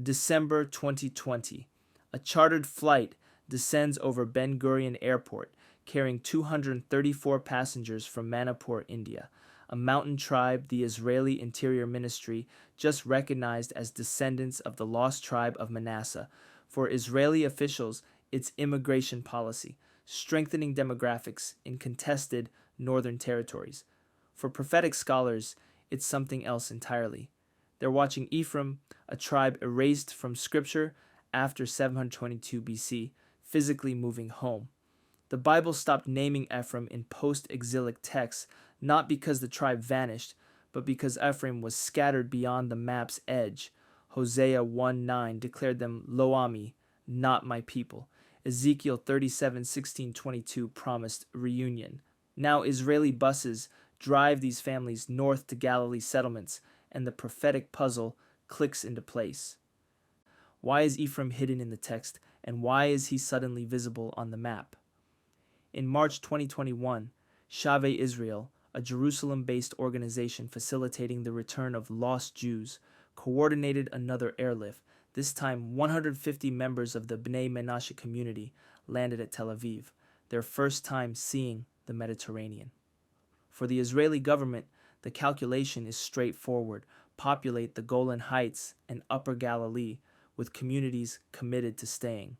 December 2020. A chartered flight descends over Ben Gurion Airport, carrying 234 passengers from Manipur, India, a mountain tribe the Israeli Interior Ministry just recognized as descendants of the lost tribe of Manasseh. For Israeli officials, it's immigration policy, strengthening demographics in contested northern territories. For prophetic scholars, it's something else entirely. They're watching Ephraim, a tribe erased from scripture after 722 BC, physically moving home. The Bible stopped naming Ephraim in post-exilic texts not because the tribe vanished, but because Ephraim was scattered beyond the map's edge. Hosea 1:9 declared them Lo Ami, not my people. Ezekiel 37:16-22 promised reunion. Now Israeli buses drive these families north to Galilee settlements, and the prophetic puzzle clicks into place. Why is Ephraim hidden in the text, and why is he suddenly visible on the map? In March 2021, Shavei Israel, a Jerusalem-based organization facilitating the return of lost Jews, coordinated another airlift. This time, 150 members of the Bnei Menashe community landed at Tel Aviv, their first time seeing the Mediterranean. For the Israeli government, the calculation is straightforward: populate the Golan Heights and Upper Galilee with communities committed to staying.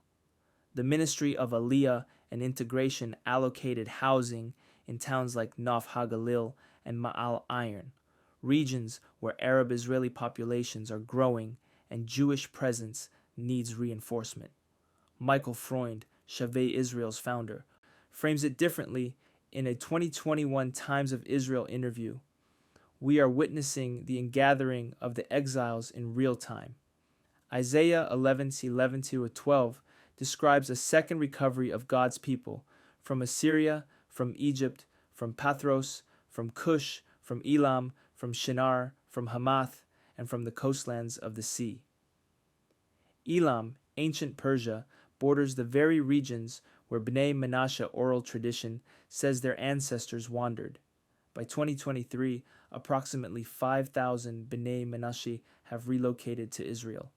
The Ministry of Aliyah and Integration allocated housing in towns like Nof HaGalil and Ma'al Iron, regions where Arab-Israeli populations are growing and Jewish presence needs reinforcement. Michael Freund, Shavei Israel's founder, frames it differently in a 2021 Times of Israel interview. We are witnessing the ingathering of the exiles in real time. Isaiah 11:11-12 describes a second recovery of God's people from Assyria, from Egypt, from Pathros, from Cush, from Elam, from Shinar, from Hamath, and from the coastlands of the sea. Elam, ancient Persia, borders the very regions where Bnei Menashe oral tradition says their ancestors wandered. By 2023, approximately 5,000 Bnei Menashe have relocated to Israel.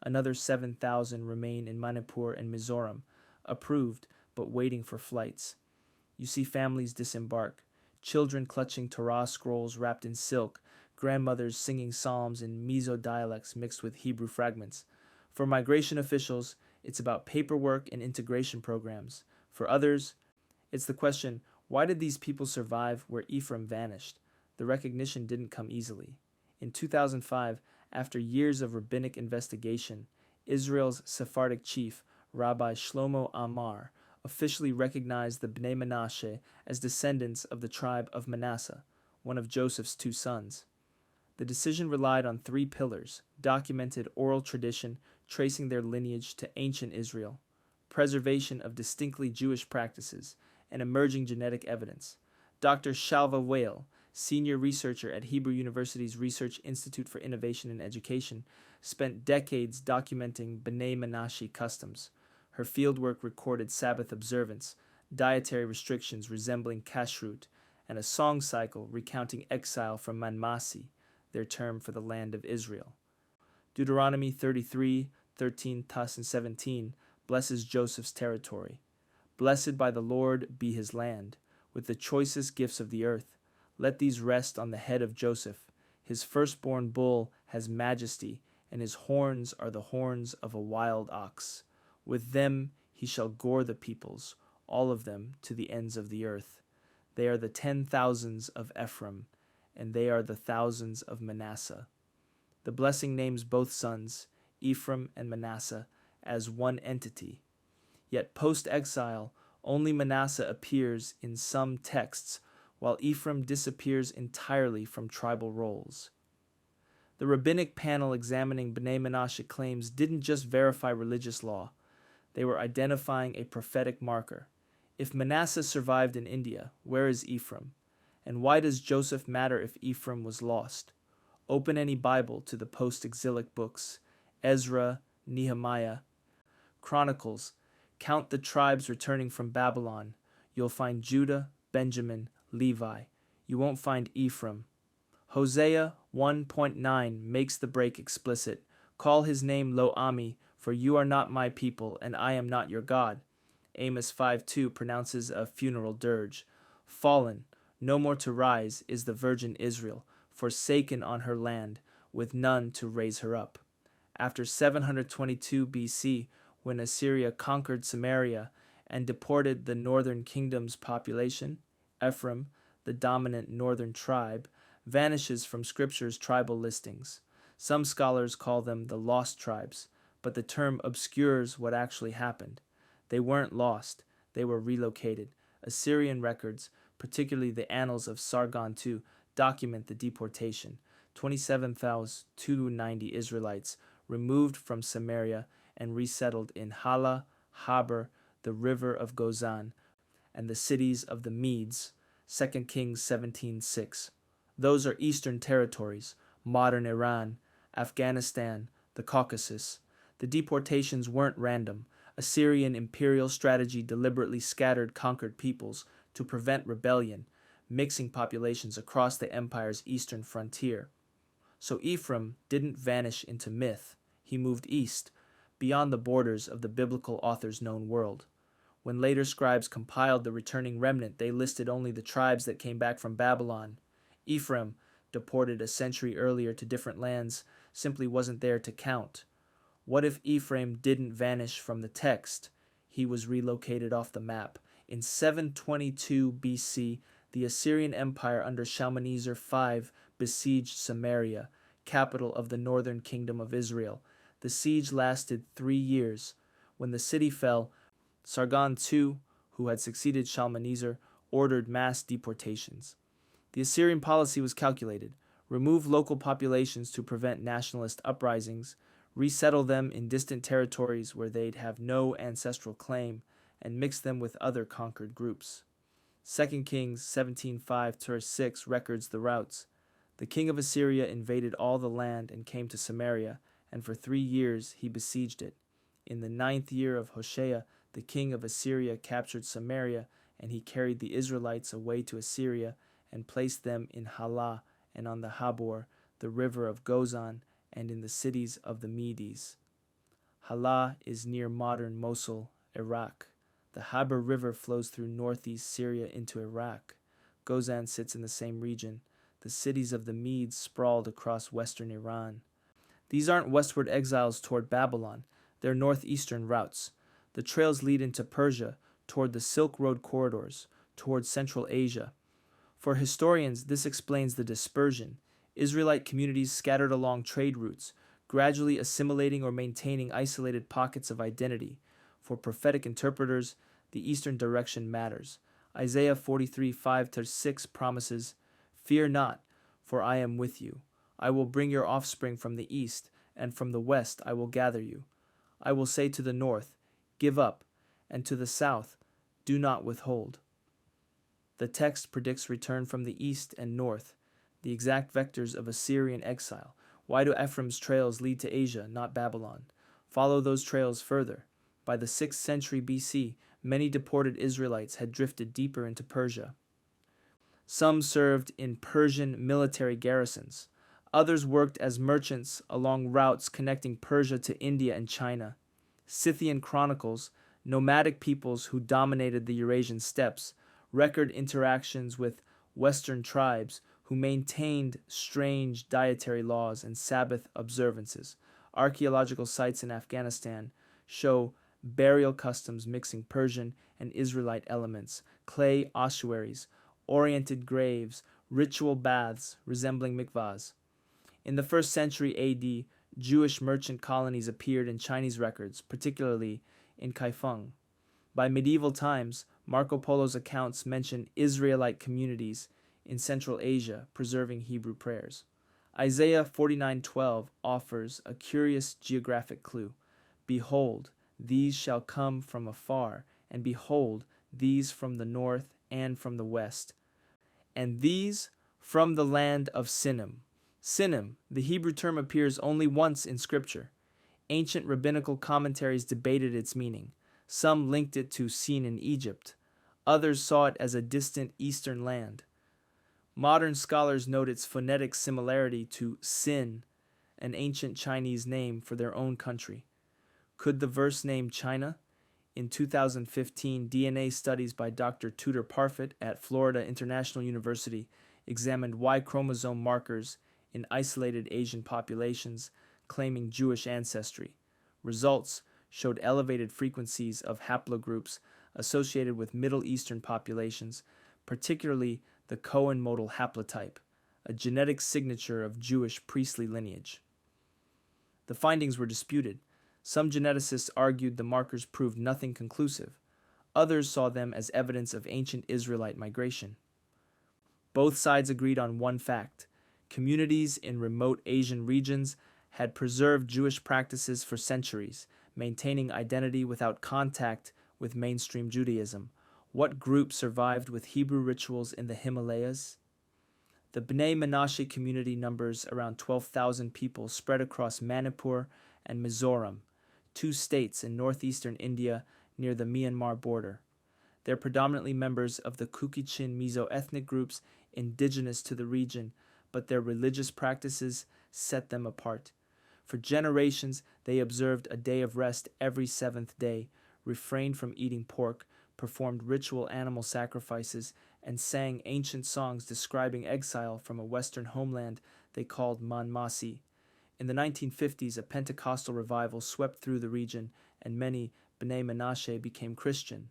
Another 7,000 remain in Manipur and Mizoram, approved but waiting for flights. You see families disembark, children clutching Torah scrolls wrapped in silk, grandmothers singing psalms in Mizo dialects mixed with Hebrew fragments. For migration officials, it's about paperwork and integration programs. For others, it's the question, why did these people survive where Ephraim vanished? The recognition didn't come easily. In 2005, after years of rabbinic investigation, Israel's Sephardic chief, Rabbi Shlomo Amar, officially recognized the Bnei Menashe as descendants of the tribe of Manasseh, one of Joseph's two sons. The decision relied on three pillars: documented oral tradition tracing their lineage to ancient Israel, preservation of distinctly Jewish practices, and emerging genetic evidence. Dr. Shalva Whale, senior researcher at Hebrew University's Research Institute for Innovation and Education, spent decades documenting Bnei Menashe customs. Her fieldwork recorded Sabbath observance, dietary restrictions resembling kashrut, and a song cycle recounting exile from Manmasi, their term for the land of Israel. Deuteronomy 33:13-17 blesses Joseph's territory. Blessed by the Lord be his land, with the choicest gifts of the earth. Let these rest on the head of Joseph. His firstborn bull has majesty, and his horns are the horns of a wild ox. With them he shall gore the peoples, all of them to the ends of the earth. They are the 10,000s of Ephraim, and they are the thousands of Manasseh. The blessing names both sons, Ephraim and Manasseh, as one entity. Yet post-exile, only Manasseh appears in some texts, while Ephraim disappears entirely from tribal roles. The rabbinic panel examining Bnei Menashe claims didn't just verify religious law. They were identifying a prophetic marker. If Manasseh survived in India, where is Ephraim? And why does Joseph matter if Ephraim was lost? Open any Bible to the post-exilic books, Ezra, Nehemiah, Chronicles. Count the tribes returning from Babylon. You'll find Judah, Benjamin, Levi. You won't find Ephraim. Hosea 1:9 makes the break explicit, Call his name Lo-Ami, for you are not my people, and I am not your God. Amos 5:2 pronounces a funeral dirge. Fallen, no more to rise, is the virgin Israel, forsaken on her land, with none to raise her up. After 722 BC, when Assyria conquered Samaria and deported the northern kingdom's population, Ephraim, the dominant northern tribe, vanishes from Scripture's tribal listings. Some scholars call them the lost tribes, but the term obscures what actually happened. They weren't lost, they were relocated. Assyrian records, particularly the annals of Sargon II, document the deportation. 27,290 Israelites removed from Samaria and resettled in Hala, Habor, the river of Gozan, and the cities of the Medes, 2 Kings 17:6. Those are eastern territories, modern Iran, Afghanistan, the Caucasus. The deportations weren't random. Assyrian imperial strategy deliberately scattered conquered peoples to prevent rebellion, mixing populations across the empire's eastern frontier. So Ephraim didn't vanish into myth. He moved east, beyond the borders of the biblical author's known world. When later scribes compiled the returning remnant, they listed only the tribes that came back from Babylon. Ephraim, deported a century earlier to different lands, simply wasn't there to count. What if Ephraim didn't vanish from the text? He was relocated off the map. In 722 BC, the Assyrian Empire under Shalmaneser V besieged Samaria, capital of the northern kingdom of Israel. The siege lasted 3 years. When the city fell, Sargon II, who had succeeded Shalmaneser, ordered mass deportations. The Assyrian policy was calculated: remove local populations to prevent nationalist uprisings, resettle them in distant territories where they'd have no ancestral claim, and mix them with other conquered groups. 2 Kings 17:5-6 records the routes. The king of Assyria invaded all the land and came to Samaria, and for 3 years he besieged it. In the 9th year of Hoshea, the king of Assyria captured Samaria, and he carried the Israelites away to Assyria and placed them in Hala and on the Habor, the river of Gozan, and in the cities of the Medes. Hala is near modern Mosul, Iraq. The Habor River flows through northeast Syria into Iraq. Gozan sits in the same region. The cities of the Medes sprawled across western Iran. These aren't westward exiles toward Babylon. They're northeastern routes. The trails lead into Persia, toward the Silk Road corridors, toward Central Asia. For historians, this explains the dispersion. Israelite communities scattered along trade routes, gradually assimilating or maintaining isolated pockets of identity. For prophetic interpreters, the eastern direction matters. Isaiah 43:5-6 promises, "Fear not, for I am with you. I will bring your offspring from the east, and from the west I will gather you. I will say to the north, 'Give up,' and to the south, 'Do not withhold.'" The text predicts return from the east and north, the exact vectors of Assyrian exile. Why do Ephraim's trails lead to Asia, not Babylon? Follow those trails further. By the 6th century BC, many deported Israelites had drifted deeper into Persia. Some served in Persian military garrisons. Others worked as merchants along routes connecting Persia to India and China. Scythian chronicles, nomadic peoples who dominated the Eurasian steppes, record interactions with Western tribes who maintained strange dietary laws and Sabbath observances. Archaeological sites in Afghanistan show burial customs mixing Persian and Israelite elements, clay ossuaries, oriented graves, ritual baths resembling mikvahs. In the 1st century AD, Jewish merchant colonies appeared in Chinese records, particularly in Kaifeng. By medieval times, Marco Polo's accounts mention Israelite communities in Central Asia preserving Hebrew prayers. Isaiah 49:12 offers a curious geographic clue. "Behold, these shall come from afar, and behold, these from the north and from the west, and these from the land of Sinim." Sinim, the Hebrew term, appears only once in Scripture. Ancient rabbinical commentaries debated its meaning. Some linked it to Sin in Egypt. Others saw it as a distant eastern land. Modern scholars note its phonetic similarity to sin an ancient Chinese name for their own country. Could the verse name China? In 2015, DNA studies by Dr. Tudor Parfit at Florida International University examined Y chromosome markers in isolated Asian populations claiming Jewish ancestry. Results showed elevated frequencies of haplogroups associated with Middle Eastern populations, particularly the Cohen modal haplotype, a genetic signature of Jewish priestly lineage. The findings were disputed. Some geneticists argued the markers proved nothing conclusive. Others saw them as evidence of ancient Israelite migration. Both sides agreed on one fact: communities in remote Asian regions had preserved Jewish practices for centuries, maintaining identity without contact with mainstream Judaism. What group survived with Hebrew rituals in the Himalayas? The Bnei Menashe community numbers around 12,000 people spread across Manipur and Mizoram, two states in northeastern India near the Myanmar border. They're predominantly members of the Kukichin Mizo ethnic groups indigenous to the region, but their religious practices set them apart. For generations, they observed a day of rest every seventh day, refrained from eating pork, performed ritual animal sacrifices, and sang ancient songs describing exile from a western homeland they called Manmasi. In the 1950s, a Pentecostal revival swept through the region, and many Bnei Menashe became Christian.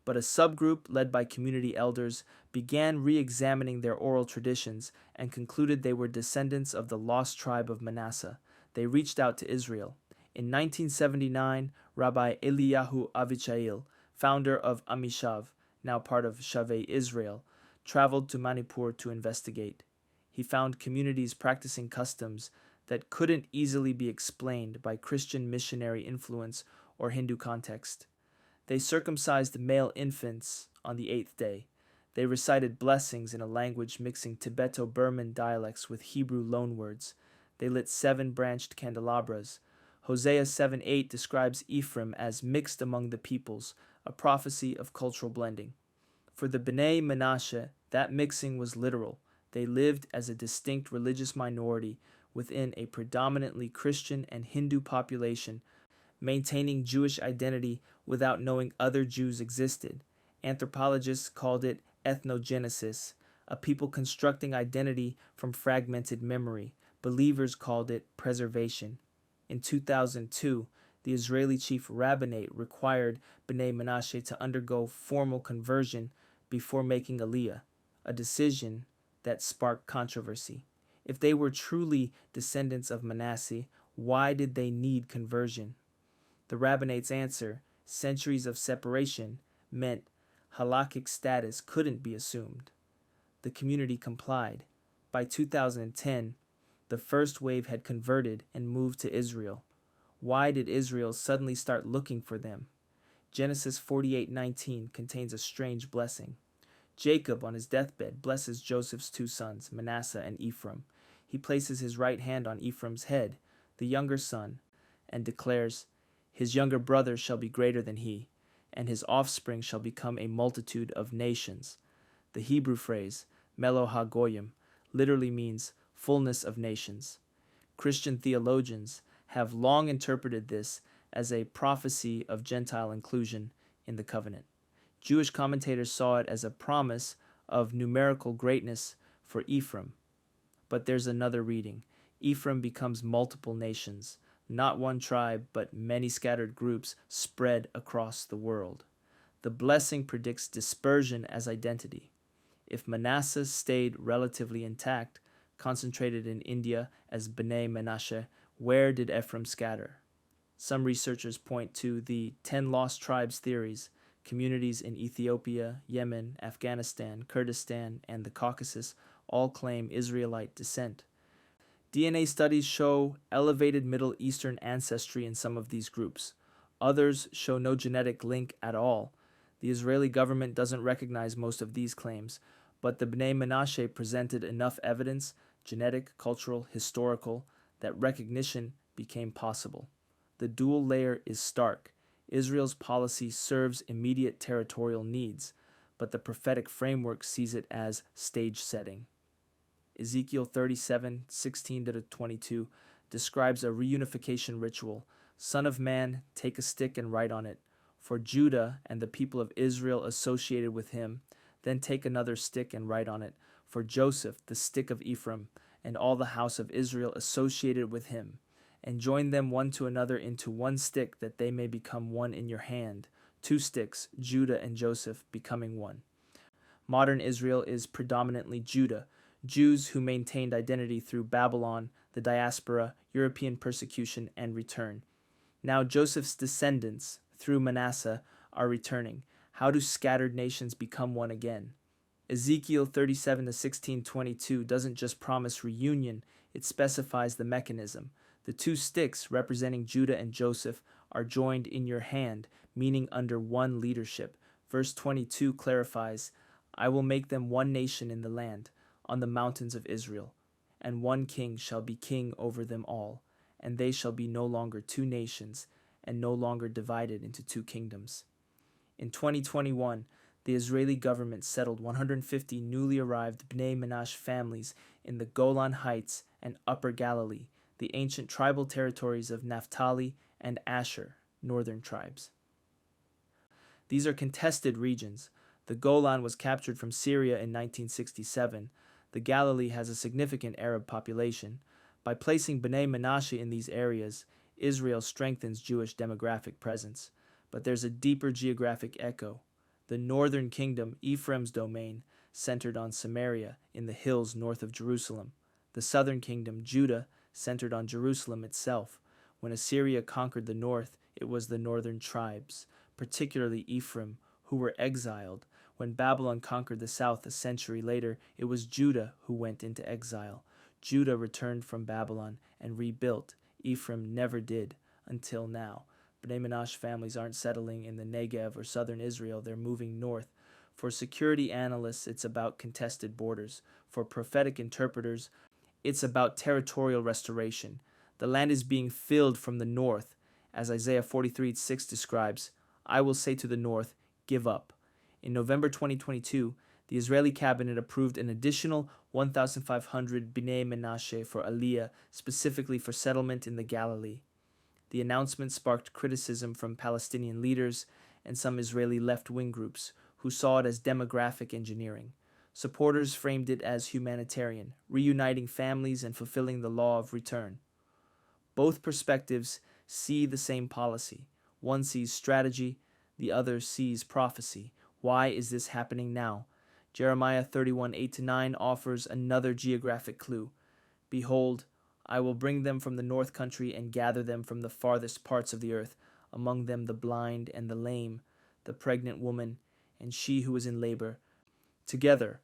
But a subgroup led by community elders began re-examining their oral traditions and concluded they were descendants of the lost tribe of Manasseh. They reached out to Israel. In 1979, Rabbi Eliyahu Avichail, founder of Amishav, now part of Shavei Israel, traveled to Manipur to investigate. He found communities practicing customs that couldn't easily be explained by Christian missionary influence or Hindu context. They circumcised male infants on the 8th day. They recited blessings in a language mixing Tibeto-Burman dialects with Hebrew loanwords. They lit 7-branched candelabras. Hosea 7:8 describes Ephraim as mixed among the peoples, a prophecy of cultural blending. For the Bnei Menashe, that mixing was literal. They lived as a distinct religious minority within a predominantly Christian and Hindu population, maintaining Jewish identity without knowing other Jews existed. Anthropologists called it ethnogenesis, a people constructing identity from fragmented memory. Believers called it preservation. In 2002, the Israeli chief rabbinate required Bnei Menashe to undergo formal conversion before making Aliyah, a decision that sparked controversy. If they were truly descendants of Manasseh, why did they need conversion? The rabbinate's answer, centuries of separation, meant halakhic status couldn't be assumed. The community complied. By 2010, the first wave had converted and moved to Israel. Why did Israel suddenly start looking for them? Genesis 48:19 contains a strange blessing. Jacob, on his deathbed, blesses Joseph's two sons, Manasseh and Ephraim. He places his right hand on Ephraim's head, the younger son, and declares, "His younger brother shall be greater than he, and his offspring shall become a multitude of nations." The Hebrew phrase, Melo HaGoyim, literally means fullness of nations. Christian theologians have long interpreted this as a prophecy of Gentile inclusion in the covenant. Jewish commentators saw it as a promise of numerical greatness for Ephraim. But there's another reading. Ephraim becomes multiple nations, not one tribe, but many scattered groups spread across the world. The blessing predicts dispersion as identity. If Manasseh stayed relatively intact, concentrated in India as Bnei Menashe, where did Ephraim scatter? Some researchers point to the 10 lost tribes theories. Communities in Ethiopia, Yemen, Afghanistan, Kurdistan, and the Caucasus all claim Israelite descent. DNA studies show elevated Middle Eastern ancestry in some of these groups. Others show no genetic link at all. The Israeli government doesn't recognize most of these claims, but the Bnei Menashe presented enough evidence, genetic, cultural, historical, that recognition became possible. The dual layer is stark. Israel's policy serves immediate territorial needs, but the prophetic framework sees it as stage setting. Ezekiel 37:16-22 describes a reunification ritual. Son of man, take a stick and write on it. For Judah and the people of Israel associated with him, then take another stick and write on it. For Joseph, the stick of Ephraim, and all the house of Israel associated with him, and join them one to another into one stick, that they may become one in your hand. 2 sticks, Judah and Joseph, becoming one. Modern Israel is predominantly Judah, Jews who maintained identity through Babylon, the diaspora, European persecution, and return. Now Joseph's descendants, through Manasseh, are returning. How do scattered nations become one again? Ezekiel 37:16-22 doesn't just promise reunion, it specifies the mechanism. The 2 sticks representing Judah and Joseph are joined in your hand, meaning under one leadership. Verse 22 clarifies, I will make them one nation in the land, on the mountains of Israel, and one king shall be king over them all, and they shall be no longer 2 nations, and no longer divided into 2 kingdoms. In 2021, the Israeli government settled 150 newly arrived Bnei Menashe families in the Golan Heights and Upper Galilee, the ancient tribal territories of Naphtali and Asher, northern tribes. These are contested regions. The Golan was captured from Syria in 1967. The Galilee has a significant Arab population. By placing Bnei Menashe in these areas, Israel strengthens Jewish demographic presence. But there's a deeper geographic echo. The northern kingdom, Ephraim's domain, centered on Samaria in the hills north of Jerusalem. The southern kingdom, Judah, centered on Jerusalem itself. When Assyria conquered the north, it was the northern tribes, particularly Ephraim, who were exiled. When Babylon conquered the south a century later, it was Judah who went into exile. Judah returned from Babylon and rebuilt. Ephraim never did, until now. Bnei Menashe families aren't settling in the Negev or southern Israel, they're moving north. For security analysts, it's about contested borders. For prophetic interpreters, it's about territorial restoration. The land is being filled from the north. As Isaiah 43:6 describes, I will say to the north, give up. In November 2022, the Israeli cabinet approved an additional 1,500 Bnei Menashe for Aliyah, specifically for settlement in the Galilee. The announcement sparked criticism from Palestinian leaders and some Israeli left-wing groups who saw it as demographic engineering. Supporters framed it as humanitarian, reuniting families and fulfilling the law of return. Both perspectives see the same policy. One sees strategy, the other sees prophecy. Why is this happening now? Jeremiah 31:8-9 offers another geographic clue. Behold, I will bring them from the north country and gather them from the farthest parts of the earth, among them the blind and the lame, the pregnant woman, and she who is in labor. Together,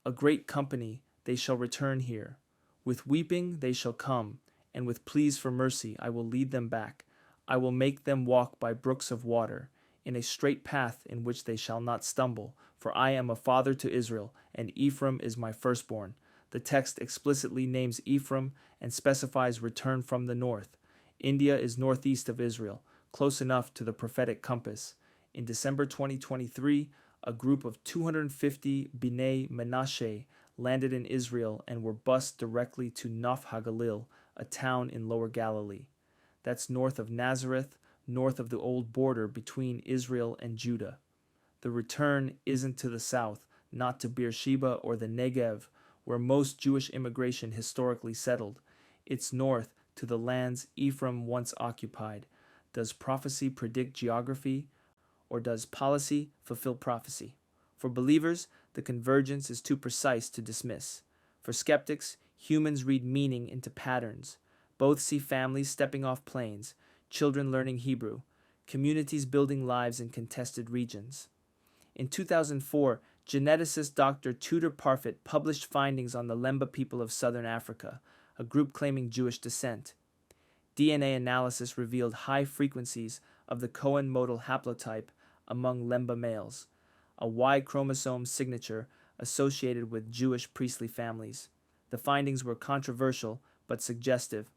a great company, they shall return here. With weeping they shall come, and with pleas for mercy I will lead them back. I will make them walk by brooks of water, in a straight path in which they shall not stumble. For I am a father to Israel, and Ephraim is my firstborn. The text explicitly names Ephraim and specifies return from the north. India is northeast of Israel, close enough to the prophetic compass. In December 2023, a group of 250 Bnei Menashe landed in Israel and were bused directly to Naf HaGalil, a town in Lower Galilee. That's north of Nazareth, north of the old border between Israel and Judah. The return isn't to the south, not to Beersheba or the Negev, where most Jewish immigration historically settled. It's north to the lands Ephraim once occupied. Does prophecy predict geography, or does policy fulfill prophecy? For believers, the convergence is too precise to dismiss. For skeptics, humans read meaning into patterns. Both see families stepping off planes, children learning Hebrew, communities building lives in contested regions. In 2004, geneticist Dr. Tudor Parfit published findings on the Lemba people of southern Africa, a group claiming Jewish descent. DNA analysis revealed high frequencies of the Cohen modal haplotype among Lemba males, a Y chromosome signature associated with Jewish priestly families. The findings were controversial but suggestive.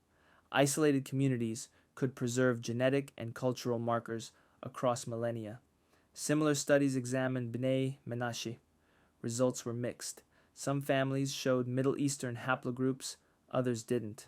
Isolated communities could preserve genetic and cultural markers across millennia. Similar studies examined Bnei Menashe. Results were mixed. Some families showed Middle Eastern haplogroups, others didn't.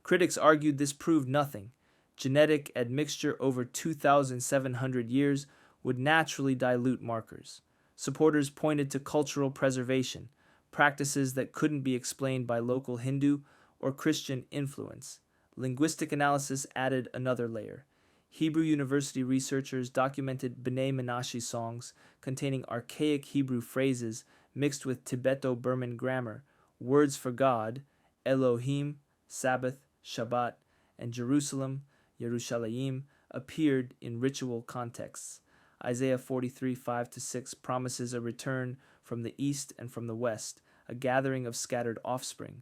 Critics argued this proved nothing. Genetic admixture over 2,700 years would naturally dilute markers. Supporters pointed to cultural preservation, practices that couldn't be explained by local Hindu or Christian influence. Linguistic analysis added another layer. Hebrew University researchers documented B'nai Menashe songs containing archaic Hebrew phrases mixed with Tibeto-Burman grammar, words for God, Elohim, Sabbath, Shabbat, and Jerusalem, Yerushalayim, appeared in ritual contexts. Isaiah 43, 5-6 promises a return from the east and from the west, a gathering of scattered offspring.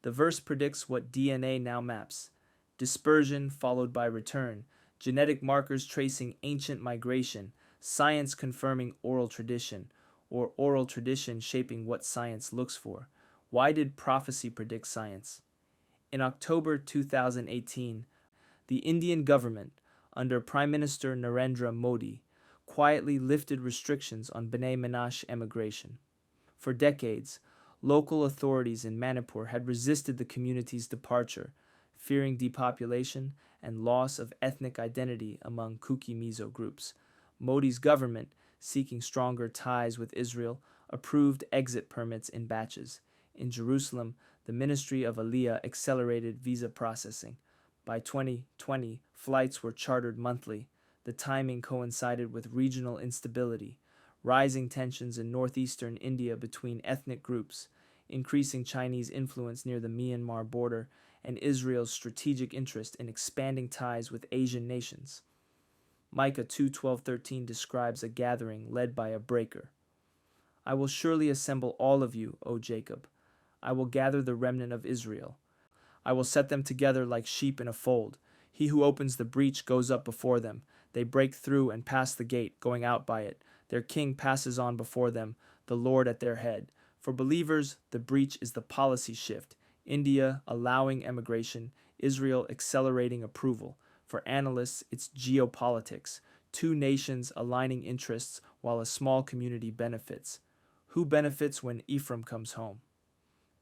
The verse predicts what DNA now maps: dispersion followed by return, genetic markers tracing ancient migration, science confirming oral tradition, or oral tradition shaping what science looks for. Why did prophecy predict science? In October 2018, the Indian government, under Prime Minister Narendra Modi, quietly lifted restrictions on B'nai Menashe emigration. For decades, local authorities in Manipur had resisted the community's departure, fearing depopulation and loss of ethnic identity among Kuki-Mizo groups. Modi's government, seeking stronger ties with Israel, approved exit permits in batches. In Jerusalem, the Ministry of Aliyah accelerated visa processing. By 2020, flights were chartered monthly. The timing coincided with regional instability, rising tensions in northeastern India between ethnic groups, increasing Chinese influence near the Myanmar border, and Israel's strategic interest in expanding ties with Asian nations. Micah 2:12-13 describes a gathering led by a breaker. I will surely assemble all of you, O Jacob. I will gather the remnant of Israel. I will set them together like sheep in a fold. He who opens the breach goes up before them. They break through and pass the gate, going out by it. Their king passes on before them, the Lord at their head. For believers, the breach is the policy shift. India allowing emigration, Israel accelerating approval. For analysts, it's geopolitics. Two nations aligning interests while a small community benefits. Who benefits when Ephraim comes home?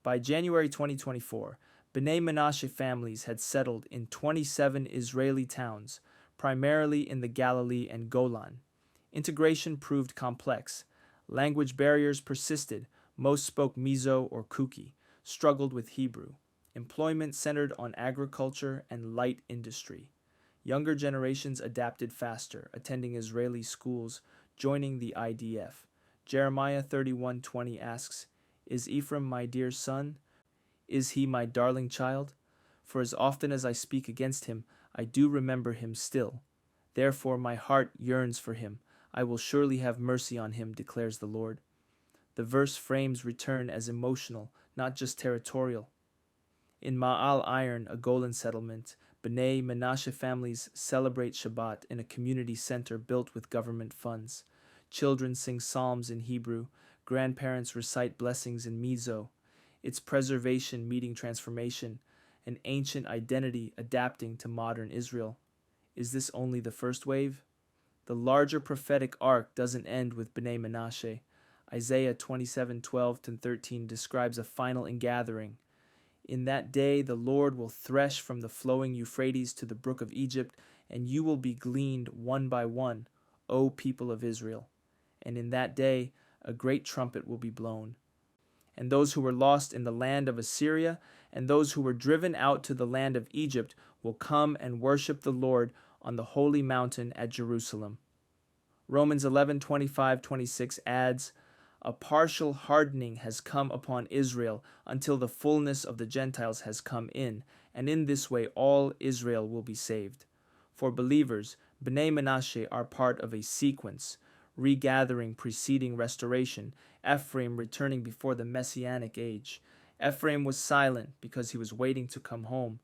By January 2024, B'nai Menashe families had settled in 27 Israeli towns, primarily in the Galilee and Golan. Integration proved complex. Language barriers persisted. Most spoke Mizo or Kuki, struggled with Hebrew. Employment centered on agriculture and light industry. Younger generations adapted faster, attending Israeli schools, joining the IDF. Jeremiah 31:20 asks, Is Ephraim my dear son? Is he my darling child? For as often as I speak against him, I do remember him still. Therefore my heart yearns for him. I will surely have mercy on him, declares the Lord. The verse frames return as emotional, not just territorial. In Ma'al Iron, a Golan settlement, B'nai Menashe families celebrate Shabbat in a community center built with government funds. Children sing psalms in Hebrew. Grandparents recite blessings in Mizo. Its preservation meeting transformation, an ancient identity adapting to modern Israel. Is this only the first wave? The larger prophetic arc doesn't end with B'nai Menashe. Isaiah 27:12-13 describes a final ingathering. In that day the Lord will thresh from the flowing Euphrates to the brook of Egypt, and you will be gleaned one by one, O people of Israel. And in that day a great trumpet will be blown. And those who were lost in the land of Assyria and those who were driven out to the land of Egypt will come and worship the Lord on the holy mountain at Jerusalem. Romans 11:25-26 adds, A partial hardening has come upon Israel until the fullness of the Gentiles has come in, and in this way all Israel will be saved. For believers, B'nai Menashe are part of a sequence, regathering preceding restoration, Ephraim returning before the Messianic age. Ephraim was silent because he was waiting to come home.